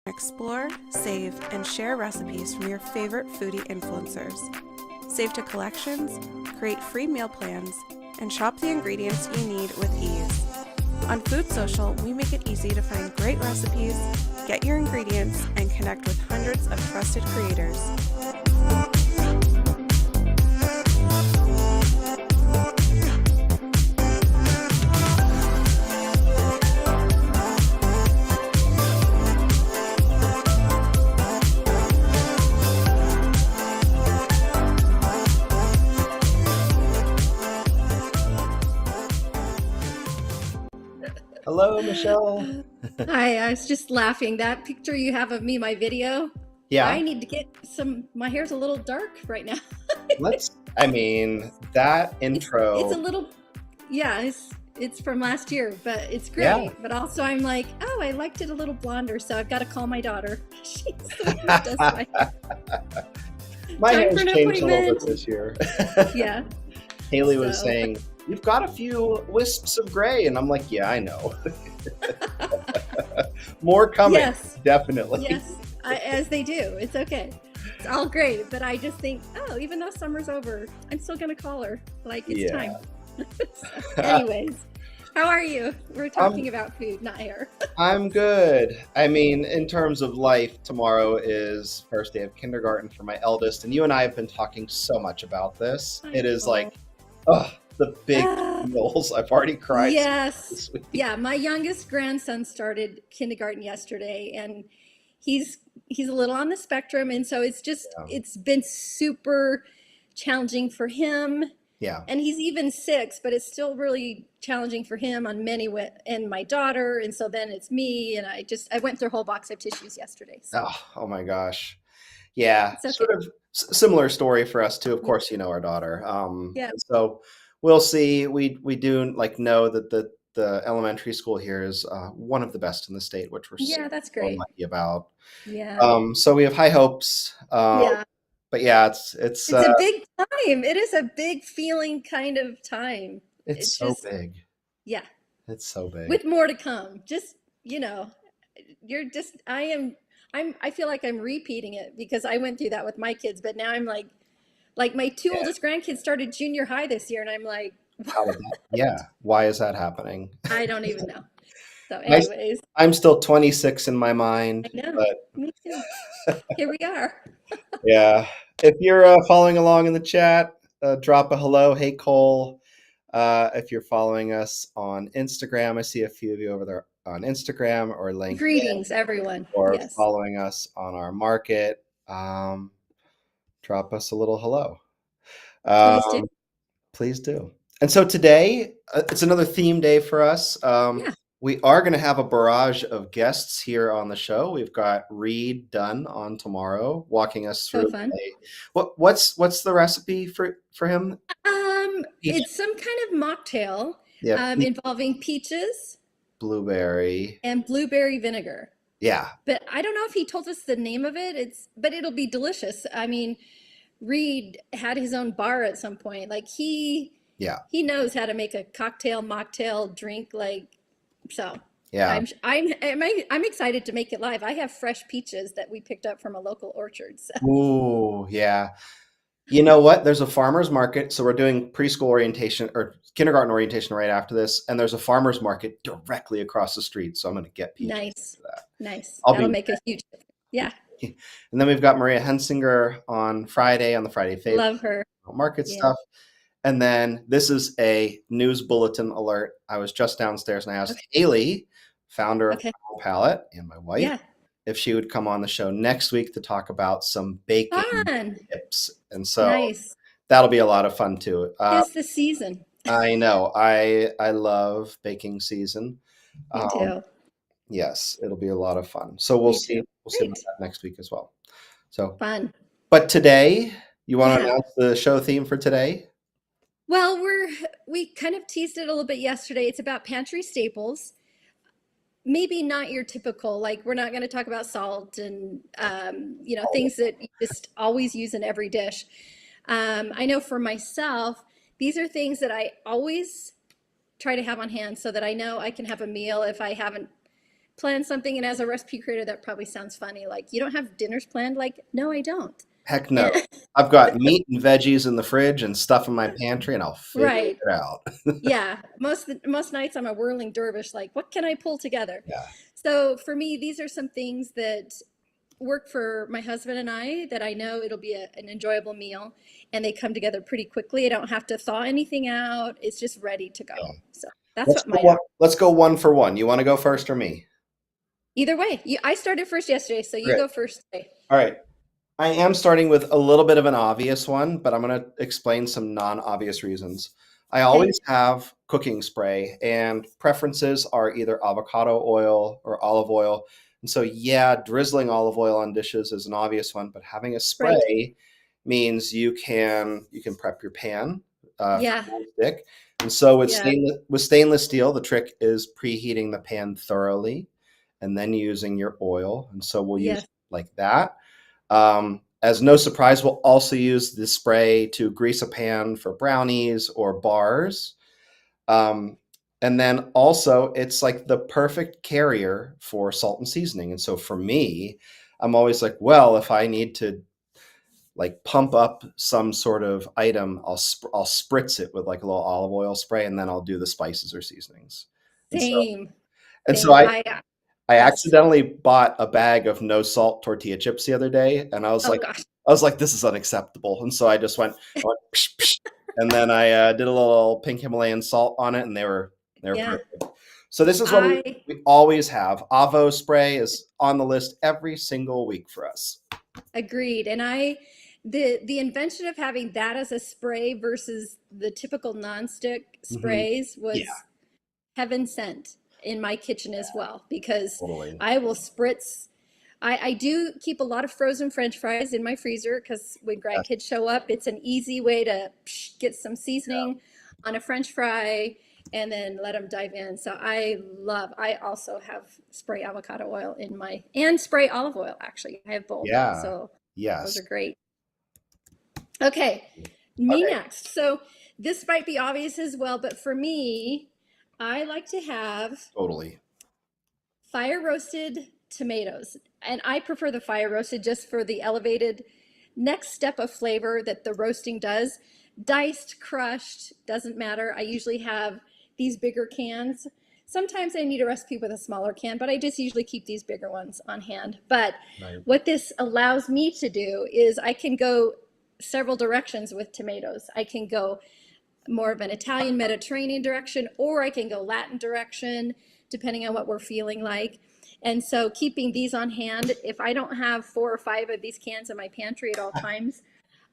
Explore, save, and share recipes from your favorite foodie influencers. Save to collections, create free meal plans, and shop the ingredients you need with ease. On Food Social, we make it easy to find great recipes, get your ingredients, and connect with hundreds of trusted creators. Hello, Michelle. Hi, I was just laughing. That picture you have of me, my video, Yeah, I need to get my hair's a little dark right now. that It's a intro, little, yeah, it's from last year, but it's yeah. great. But also I'm like, oh, I liked it a little blonder, so I've got to call my daughter. She's the one that does my hair. My Time hair's for an changed a little bit appointment. this year. Yeah. Haley was So, saying, you've got a few wisps of gray. And I'm like, yeah, I know. More coming, yes, definitely. yes, as they do. It's okay. It's all great, but I just think, oh, even though summer's over, I'm still gonna call her. Like it's time. So, anyways, how are you? We're talking about food, not hair. I'm good. In terms of life, tomorrow is first day of kindergarten for my eldest. And you and I have been talking so much about this. I It is know. like, the big meals. I've already cried Yes. this week. Yeah, my youngest grandson started kindergarten yesterday, and he's a little on the spectrum, and so it's been super challenging for him. Yeah. And he's even 6, but it's still really challenging for him on and my daughter, and so then it's me, and I went through a whole box of tissues yesterday. So Oh my gosh. Yeah. it's okay. Sort of similar story for us too. Of Yeah. course, you know our daughter. Yeah. And so we'll see. We do know that the elementary school here is one of the best in the state, which we're so Yeah, that's great. lucky about. Yeah. So we have high hopes. Yeah. But yeah, it's It's a big time. It is a big feeling kind of time. it's It's so just, big. yeah, It's so big. with more to come. Just, you're just, I feel like I'm repeating it because I went through that with my kids, but now I'm like my 2 Yeah. oldest grandkids started junior high this year, and I'm like, How did that? Yeah. Why is that happening? I don't even know. So, I, anyways, I'm still 26 in my I mind, know. but Me too. Here we are. yeah. If you're following along in the chat, drop a hello. Hey, Cole. If you're following us on Instagram, I see a few of you over there on Instagram or LinkedIn, Greetings, everyone. or Yes. following us on our market. Drop us a little hello. Please do. Please do. And so today, it's another theme day for us. Yeah. We are going to have a barrage of guests here on the show. We've got Reed Dunn on tomorrow, walking us So through fun. what's the recipe for him? Peach, It's some kind of mocktail yeah, involving peaches blueberry. and blueberry vinegar. Yeah, But I don't know if he told us the name of it. But it'll be delicious. I mean, Reed had his own bar at some point. Like yeah, he knows how to make a cocktail, mocktail drink. So yeah. I'm excited to make it live. I have fresh peaches that we picked up from a local orchard. So. Ooh, yeah. You know what? There's a farmer's market. So we're doing preschool orientation or kindergarten orientation right after this. And there's a farmer's market directly across the street. So I'm going to get peaches Nice, for that. nice. I'll That'll be make a huge difference. Yeah, And then we've got Maria Hensinger on Friday on the Friday Fave love her. market Yeah. stuff. And then this is a news bulletin alert. I was just downstairs and I asked Haley, founder of Okay. Primal Palette, and my wife, Yeah. if she would come on the show next week to talk about some baking Fun. tips. And so Nice. that'll be a lot of fun too. It's the season. I know. I love baking season. Me too. Yes, it'll be a lot of fun. So we'll Me see. too. We'll see about Great. that next week as well. So, Fun. but today, you want to Yeah. announce the show theme for today? Well, we kind of teased it a little bit yesterday. It's about pantry staples. Maybe not your typical, like we're not going to talk about salt and things that you just always use in every dish. I know for myself, these are things that I always try to have on hand so that I know I can have a meal if I haven't plan something, and as a recipe creator, that probably sounds funny. Like, you don't have dinners planned? Like, no, I don't. Heck And no. I've got meat and veggies in the fridge and stuff in my pantry, and I'll figure right. it out. Yeah. Most nights I'm a whirling dervish, like, what can I pull together? Yeah. So for me, these are some things that work for my husband and I that I know it'll be an enjoyable meal, and they come together pretty quickly. I don't have to thaw anything out. It's just ready to go. So that's what mine are. Let's go one for one. You want to go first or me? Either way, I started first yesterday, so you Great. go first today. All right. I am starting with a little bit of an obvious one, but I'm going to explain some non-obvious reasons. I Okay. always have cooking spray, and preferences are either avocado oil or olive oil. And so, yeah, drizzling olive oil on dishes is an obvious one, but having a Right. spray means you can prep your pan Yeah. for non-stick. And so Yeah. with stainless steel, the trick is preheating the pan thoroughly and then using your oil. And so we'll use Yes. like that. As no surprise, we'll also use the spray to grease a pan for brownies or bars. Um, and then also, it's like the perfect carrier for salt and seasoning. And so for me, I'm always like, well, if I need to like pump up some sort of item, I'll spritz it with like a little olive oil spray, and then I'll do the spices or seasonings. And so Same. and so Same. I I Yes. accidentally bought a bag of no salt tortilla chips the other day, and Oh gosh. I was like, this is unacceptable. And so I went psh, psh, and then I did a little pink Himalayan salt on it, and they were Yeah. perfect. So this is what I we always have. Avo spray is on the list every single week for us. agreed. And the invention of having that as a spray versus the typical nonstick Hmm. sprays Yeah, was heaven sent in my kitchen as well, because totally. I will spritz. I do keep a lot of frozen French fries in my freezer because when Yeah, grandkids show up, it's an easy way to get some seasoning on a French fry and then let them dive in. So I also have spray avocado oil in my, and spray olive oil, actually. I have both. yeah, So those yes. are great. Okay, me Okay, next. So this might be obvious as well, but for me, I like to have totally. fire roasted tomatoes. And I prefer the fire roasted just for the elevated next step of flavor that the roasting does. Diced, crushed, doesn't matter. I usually have these bigger cans. Sometimes I need a recipe with a smaller can, but I just usually keep these bigger ones on hand. But Right. what this allows me to do is I can go several directions with tomatoes. I can go more of an Italian Mediterranean direction, or I can go Latin direction, depending on what we're feeling like. And so keeping these on hand, if I don't have 4 or 5 of these cans in my pantry at all times,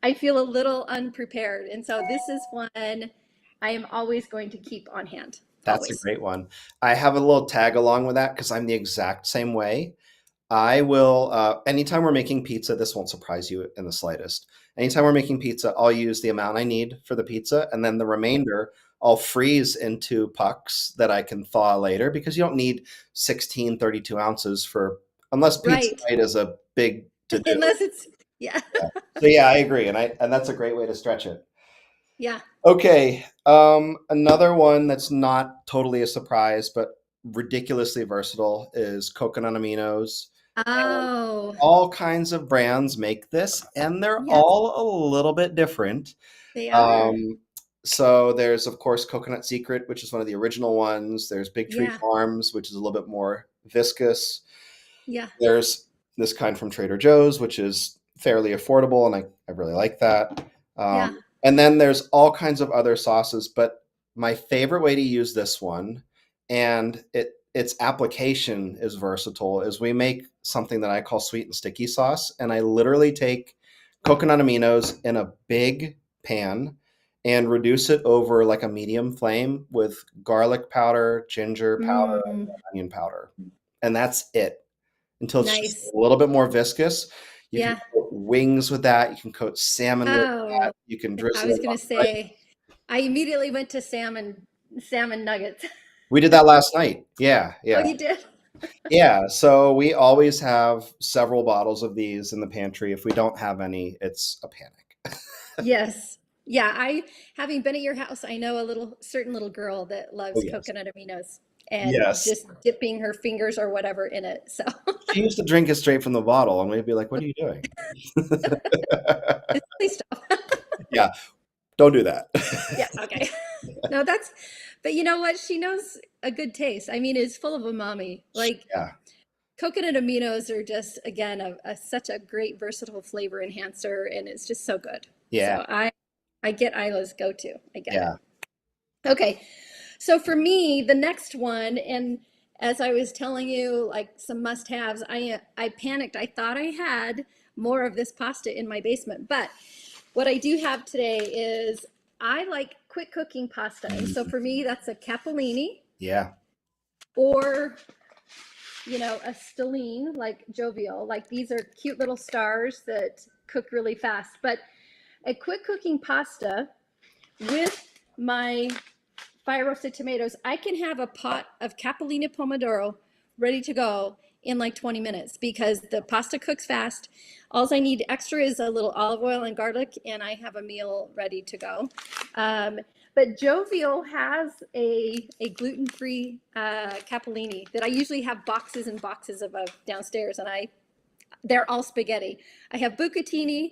I feel a little unprepared. And so this is one I am always going to keep on hand, That's a always. great one. I have a little tag along with that because I'm the exact same way. I will, anytime we're making pizza, this won't surprise you in the slightest. Anytime we're making pizza, I'll use the amount I need for the pizza, and then the remainder I'll freeze into pucks that I can thaw later because you don't need 16 32 ounces unless pizza Right. night is a big to do. Unless it's, yeah, Yeah. So yeah, I agree, and that's a great way to stretch it. yeah. Okay, another one that's not totally a surprise, but ridiculously versatile is coconut aminos. And Oh, all kinds of brands make this, and they're yes, all a little bit different. they are. Um, so there's, of course, Coconut Secret, which is one of the original ones. There's Big Tree Yeah, Farms, which is a little bit more viscous. yeah, There's this kind from Trader Joe's, which is fairly affordable, and I really like that. yeah. And then there's all kinds of other sauces, but my favorite way to use this one, and its application is versatile, is we make something that I call sweet and sticky sauce, and I literally take coconut aminos in a big pan and reduce it over like a medium flame with garlic powder, ginger powder, Mm, and onion powder, and that's it until it's just nice. a little bit more viscous. You can Yeah. coat wings with that. You can coat salmon with that. Oh, You can I drizzle was it gonna on bread. say, I immediately went to salmon nuggets. We did that last night. Yeah, Oh, yeah, you did? yeah. So we always have several bottles of these in the pantry. If we don't have any, it's a panic. Yes. Yeah, having been at your house, I know a certain little girl that Oh loves yes, coconut aminos. and Yes. just dipping her fingers or whatever in it. So She used to drink it straight from the bottle, and we'd be like, "What are you doing?" it's silly stuff. Yeah, don't do that. Yeah, okay. No, but you know what? She knows a good taste. I mean, it's full of umami. Like Yeah, coconut aminos are just, again, such a great versatile flavor enhancer, and it's just so good. yeah, So I get Isla's go-to. I get yeah. it. Okay. So for me, the next one, and as I was telling you, like some must-haves, I panicked. I thought I had more of this pasta in my basement, but what I do have today is I like quick cooking pasta. And so for me, that's a capellini Yeah. or, a stelline, like jovial. Like these are cute little stars that cook really fast. But a quick cooking pasta with my fire roasted tomatoes, I can have a pot of capellini pomodoro ready to go in like 20 minutes because the pasta cooks fast. All I need extra is a little olive oil and garlic, and I have a meal ready to go. But Jovial has a gluten-free capellini that I usually have boxes and boxes of downstairs, and they're all spaghetti. I have bucatini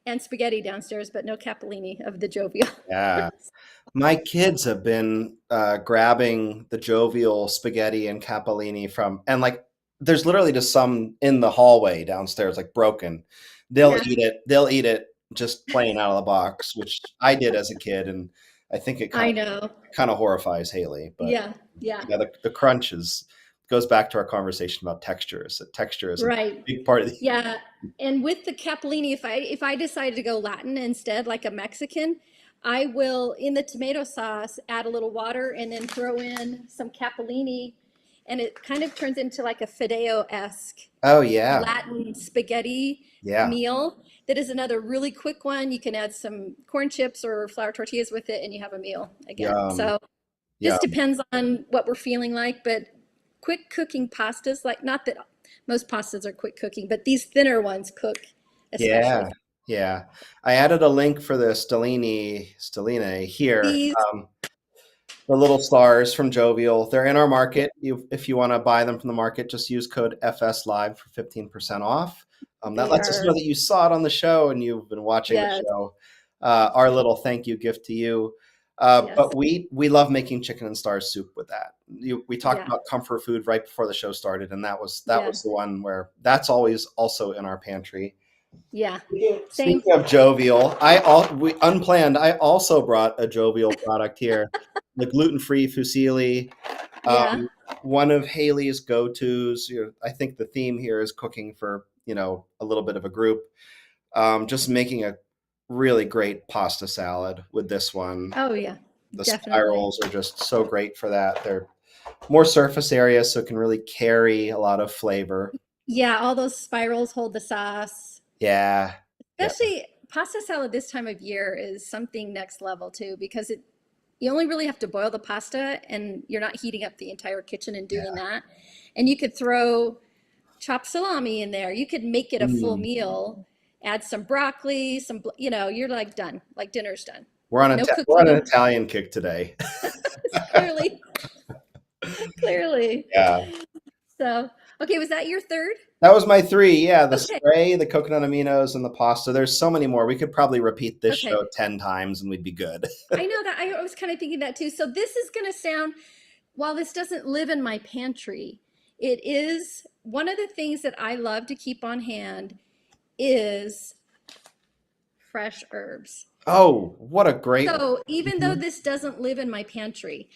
and spaghetti downstairs, but no capellini of the Jovial. Yeah. My kids have been grabbing the Jovial spaghetti and capellini and like, there's literally just some in the hallway downstairs, like broken. They'll Yeah, eat it. They'll eat it just plain out of the box, which I did as a kid, and I think it I know. kind of horrifies Haley. But Yeah, yeah. yeah, the crunch goes back to our conversation about textures. That texture is a Right. big part of the. Yeah. And with the capellini, if I decide to go Latin instead, like a Mexican, I will in the tomato sauce add a little water and then throw in some capellini, and it kind of turns into like a fideo-esque Oh yeah, Latin spaghetti yeah, meal. That is another really quick one. You can add some corn chips or flour tortillas with it, and you have a meal again. yum, So yum. just depends on what we're feeling like, but quick cooking pastas, like not that most pastas are quick cooking, but these thinner ones cook especially. Yeah, yeah. I added a link for the Stelline here. These, The little stars from Jovial. They're in our market. If you want to buy them from the market, just use code FS Live for 15% off. That they lets us know are, that you saw it on the show and you've been watching the yes, show. Our little thank you gift to you. yes, But we love making chicken and stars soup with that. We talked yeah, about comfort food right before the show started, and that was yeah, the one where that's always also in our pantry. yeah. Same. Speaking of Jovial, we unplanned. I also brought a Jovial product here, the gluten-free fusilli. Yeah. One of Haley's go-tos. I think the theme here is cooking for a little bit of a group. Just making a really great pasta salad with this one. Oh, yeah, The definitely. spirals are just so great for that. They're more surface area, so it can really carry a lot of flavor. Yeah, all those spirals hold the sauce. Yeah, yeah. Especially pasta salad this time of year is something next level too, because you only really have to boil the pasta and you're not heating up the entire kitchen and doing that. And you could throw chopped salami in there. You could make it a full Mm. meal, add some broccoli, you're like done, like dinner's done. No We're on an cooking. Italian kick today. Clearly, clearly. Yeah. So, okay, was that your third? That was my three. Yeah, the Okay, spray, the coconut aminos, and the pasta. There's so many more. We could probably repeat this okay. show 10 times and we'd be good. I know that I was kind of thinking that too. So this is going to sound, while this doesn't live in my pantry, it is one of the things that I love to keep on hand is fresh herbs. Oh, what a great one. So even though Mhm. this doesn't live in my pantry,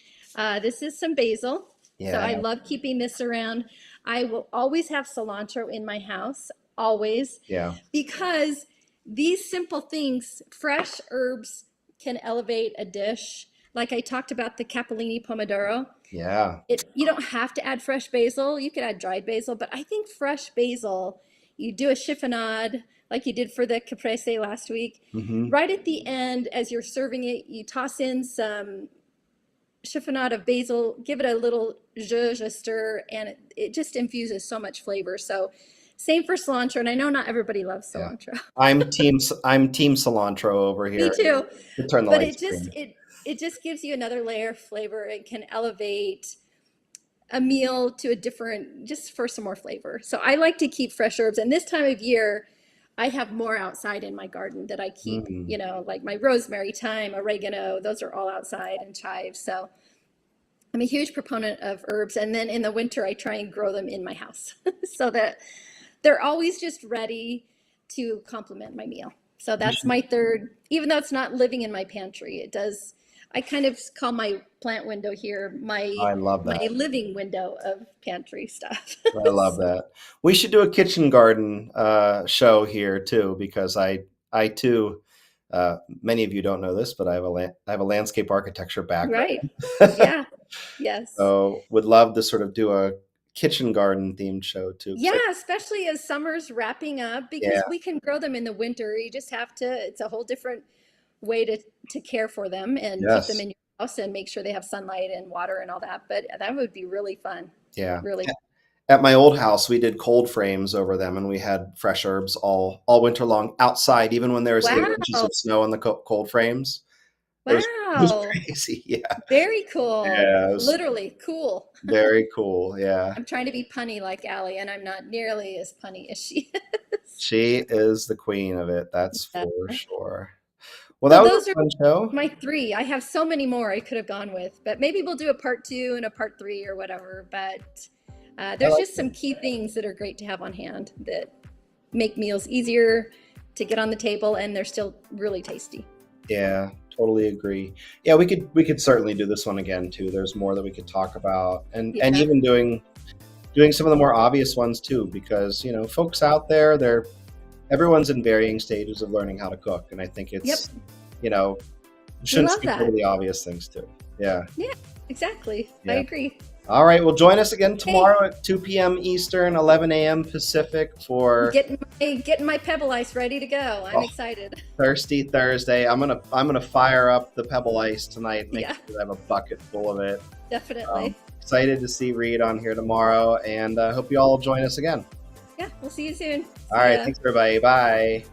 this is some basil. So Yeah, I love keeping this around. I will always have cilantro in my house, always, yeah, because these simple things, fresh herbs can elevate a dish. Like I talked about the capellini pomodoro. yeah. You don't have to add fresh basil. You could add dried basil, but I think fresh basil, you do a chiffonade like you did for the caprese last week. Hmm. Right at the end, as you're serving it, you toss in some chiffonade of basil, give it a little zhuzh, a stir, and it just infuses so much flavor. So same for cilantro, and I know not everybody loves Yeah. cilantro. I'm team cilantro over Me here. too. Turn the But lights green. it just gives you another layer of flavor. It can elevate a meal to a different, just for some more flavor. So I like to keep fresh herbs. And this time of year, I have more outside in my garden that I keep, Mm. like my rosemary, thyme, oregano, those are all outside, and chives. So I'm a huge proponent of herbs. And then in the winter, I try and grow them in my house so that they're always just ready to complement my meal. So You that's should- my third, even though it's not living in my pantry, it does. I kind of call my plant window here I love my that. living window of pantry stuff. I love that. We should do a kitchen garden show here too, because I too, many of you don't know this, but I have a landscape architecture background. Right. Yeah. Yes. So would love to sort of do a kitchen garden themed show too. 'Cause Yeah, especially as summer's wrapping up, yeah, because we can grow them in the winter. You just have to, it's a whole different way to care for them and keep them yes, in your house and make sure they have sunlight and water and all that. But that would be really fun. yeah. Really. At my old house, we did cold frames over them, and we had fresh herbs all winter long outside, even when there was 8 inches Wow. of snow on the cold frames. It was Wow. crazy. Yeah, Very cool. yeah. It was Literally cool. very cool. Yeah. I'm trying to be punny like Allie, and I'm not nearly as punny as she is. She is the queen of it, that's Yeah. for sure. Well, So that was those a are fun show. my three. I have so many more I could have gone with, but maybe we'll do a part two and a part three or whatever. But I there's like just some key things that are great to have on hand that make meals easier to get on the table, and they're still really tasty. Yeah, totally agree. Yeah, we could certainly do this one again too. There's more that we could talk about, and Yeah. even doing some of the more obvious ones too, because folks out there, everyone's in varying stages of learning how to cook, and I think Yep. you know We shouldn't love skip over that. the obvious things too. Yeah. Yeah, exactly. I Yeah. agree. All right. Well, join us again Hey, tomorrow at 2 p.m. Eastern, 11 a.m. Pacific for getting my pebble ice ready to go. I'm oh, excited. Thirsty Thursday. I'm gonna fire up the Pebble Ice tonight. Make Yeah, sure I have a bucket full of it. definitely. Excited to see Reed on here tomorrow, and hope you all join us again. Yeah, we'll see you soon. All See right. ya. Thanks, everybody. Bye.